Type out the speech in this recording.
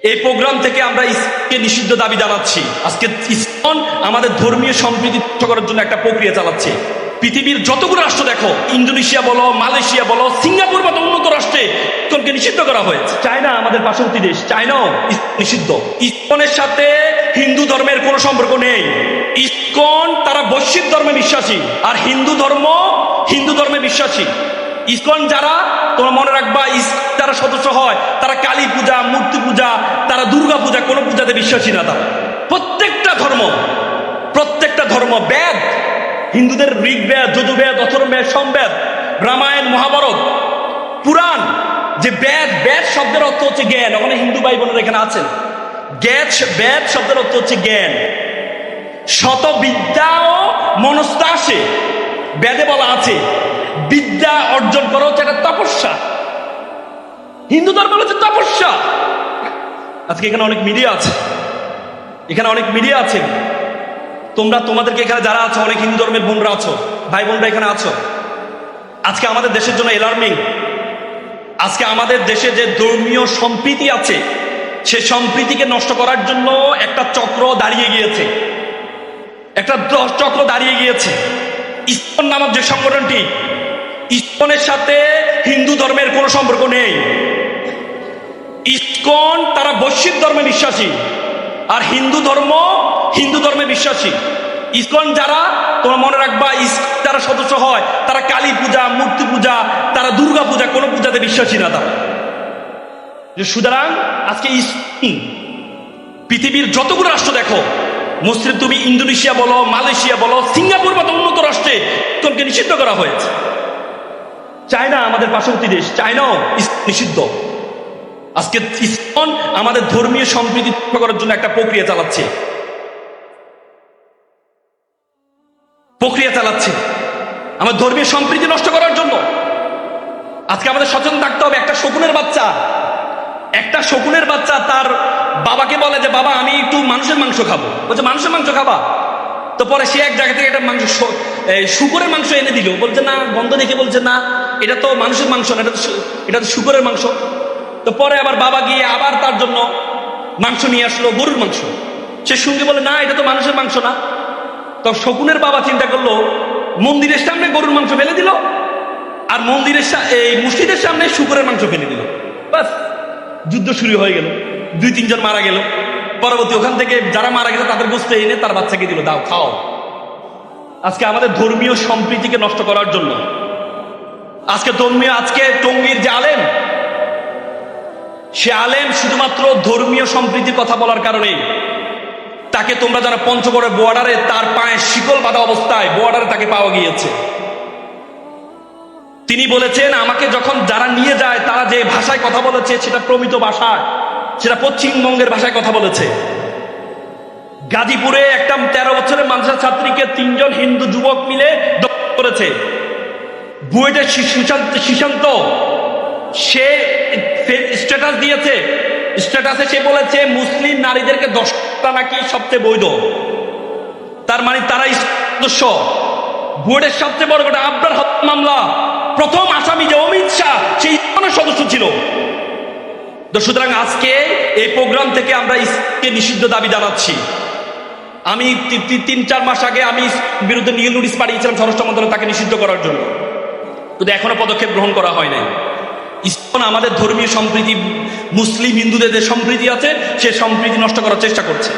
এই প্রোগ্রাম থেকে আমরা ইসলামকে নিষিদ্ধ দাবি জানাচ্ছি। আজকে ইসলাম আমাদের ধর্মীয় সম্প্রীতি নষ্ট করার জন্য একটা প্রক্রিয়া চালাচ্ছে। পৃথিবীর যতগুলো রাষ্ট্র দেখো, ইন্দোনেশিয়া বলো, মালয়েশিয়া বলো, সিঙ্গাপুর মতো উন্নত রাষ্ট্রে ইসলামকে নিষিদ্ধ করা হয়েছে। চায়না আমাদের পার্শ্ববর্তী দেশ, চায়নাও নিষিদ্ধ। ইসলামের সাথে হিন্দু ধর্মের কোনো সম্পর্ক নেই। ইসকন তারা বৈশ্বিক ধর্মে বিশ্বাসী, আর হিন্দু ধর্মে বিশ্বাসী। ইসকন যারা, তোমরা মনে রাখবা, যারা সদস্য হয় তারা কালী পূজা, মূর্তি পূজা, তারা দুর্গা পূজা, কোনো পূজাতে বিশ্বাসী না। তারা প্রত্যেকটা ধর্ম বেদ, হিন্দুদের ঋগ্বেদ, যজুর্বেদ, অথর্ববেদ, সমবেদ, রামায়ণ, মহাভারত, পুরাণ, যে বেদ শব্দের অর্থ হচ্ছে জ্ঞান। ওখানে হিন্দু ভাই বোনেরা এখানে আছেন। বেদ শব্দের অর্থ হচ্ছে জ্ঞান। শত বিদ্যা ও মনস্তা আসে, বেদে বলা আছে বিদ্যা অর্জন করা হচ্ছে একটা তপস্যা। হিন্দু ধর্ম হচ্ছে তপস্যা। আজকে এখানে অনেক মিডিয়া আছে, তোমাদেরকে এখানে যারা আছো, অনেক হিন্দু ধর্মের বোনরা আছো, ভাই বোনরা এখানে আছো। আজকে আমাদের দেশের জন্য অ্যালার্মিং। আজকে আমাদের দেশে যে ধর্মীয় সম্প্রীতি আছে, সে সম্প্রীতিকে নষ্ট করার জন্য একটা চক্র দাঁড়িয়ে গিয়েছে। ইসকন নামক যে সংগঠনটি, ইসকনের সাথে হিন্দু ধর্মের কোনো সম্পর্ক নেই। ইসকন তারা বৈশ্বিক ধর্মে বিশ্বাসী, আর হিন্দু ধর্মে বিশ্বাসী। ইসকন যারা, তোমরা মনে রাখবা, যারা সদস্য হয় তারা কালী পূজা, মূর্তি পূজা, তারা দুর্গা পূজা, কোনো পূজাতে বিশ্বাসী না তারা। সুতরাং আজকে পৃথিবীর যতগুলো রাষ্ট্র দেখো, মুসলিম, তুমি ইন্দোনেশিয়া বলো, মালয়েশিয়া বলো, সিঙ্গাপুর মতো উন্নত রাষ্ট্রে ইসলামকে নিষিদ্ধ করা হয়েছে। চায়না আমাদের পার্শ্ববর্তী দেশ, চায়নাও নিষিদ্ধ। আজকে ইসলাম আমাদের ধর্মীয় সম্প্রীতি নষ্ট করার জন্য একটা প্রক্রিয়া চালাচ্ছে। আমার ধর্মীয় সম্প্রীতি নষ্ট করার জন্য আজকে আমাদের সচেতন থাকতে হবে। একটা শকুনের বাচ্চা তার বাবাকে বলে যে, বাবা আমি একটু মানুষের মাংস খাবো। বলছে, মানুষের মাংস খাবা? তো পরে সে এক জায়গা থেকে একটা শুকরের মাংস এনে দিল। বলছে না, গন্ধ দেখে বলছে না, এটা তো মানুষের মাংস না, এটা তো শুকরের মাংস। তো পরে আবার বাবা গিয়ে আবার তার জন্য মাংস নিয়ে আসলো, গরুর মাংস। সে সঙ্গে বলে, না, এটা তো মানুষের মাংস না। তো শকুনের বাবা চিন্তা করলো, মন্দিরের সামনে গরুর মাংস ফেলে দিল, আর মসজিদের সামনে শুকরের মাংস ফেলে দিল। বাস, যুদ্ধ শুরু হয়ে গেল। 2-3 জন মারা গেল। পরবর্তী ওখান থেকে যারা মারা গেল তাদের গোস্ত এনে তার বাচ্চাকে দিল, দাও খাও। আজকে আমাদের ধর্মীয় সম্প্রীতিকে নষ্ট করার জন্য আজকে টঙ্গীর যে আলেম, সে আলেম শুধুমাত্র ধর্মীয় সম্প্রীতির কথা বলার কারণে তাকে, তোমরা যারা পঞ্চগড়ের বর্ডারে, তার পায়ে শিকল বাঁধা অবস্থায় বর্ডারে তাকে পাওয়া গিয়েছে। তিনি বলেছেন, আমাকে যখন যারা নিয়ে যায় তারা যে ভাষায় কথা বলেছে সেটা প্রমিত ভাষায়, সেটা পশ্চিমবঙ্গের ভাষায় কথা বলেছে। গাজীপুরে একটা 13 বছরের মাদ্রাসা ছাত্রীকে 3 জন হিন্দু যুবক মিলে দখল করেছে। বুয়েটের সুশান্ত, সে স্ট্যাটাস দিয়েছে, স্ট্যাটাসে সে বলেছে মুসলিম নারীদেরকে 10টা নাকি সবচেয়ে বৈধ। তার মানে তারাই সদস্য। বুয়েটের সবচেয়ে বড় একটা আবরার হত্যা মামলা, প্রথম আসামি যে অমিত শাহ, সেই ইসকনের সদস্য ছিল। তো সুতরাং আজকে এই প্রোগ্রাম থেকে আমরা ইসলামকে নিষিদ্ধ দাবি জানাচ্ছি। আমি 3-4 মাস আগে আমি বিরুদ্ধে নীল নোটিশ পাঠিয়েছিলাম স্বরাষ্ট্র মন্ত্রণালয় তাকে নিষিদ্ধ করার জন্য, কিন্তু এখনো পদক্ষেপ গ্রহণ করা হয় নাই। ইসলাম আমাদের ধর্মীয় সম্প্রীতি, মুসলিম হিন্দুদের যে সম্প্রীতি আছে, সে সম্প্রীতি নষ্ট করার চেষ্টা করছে।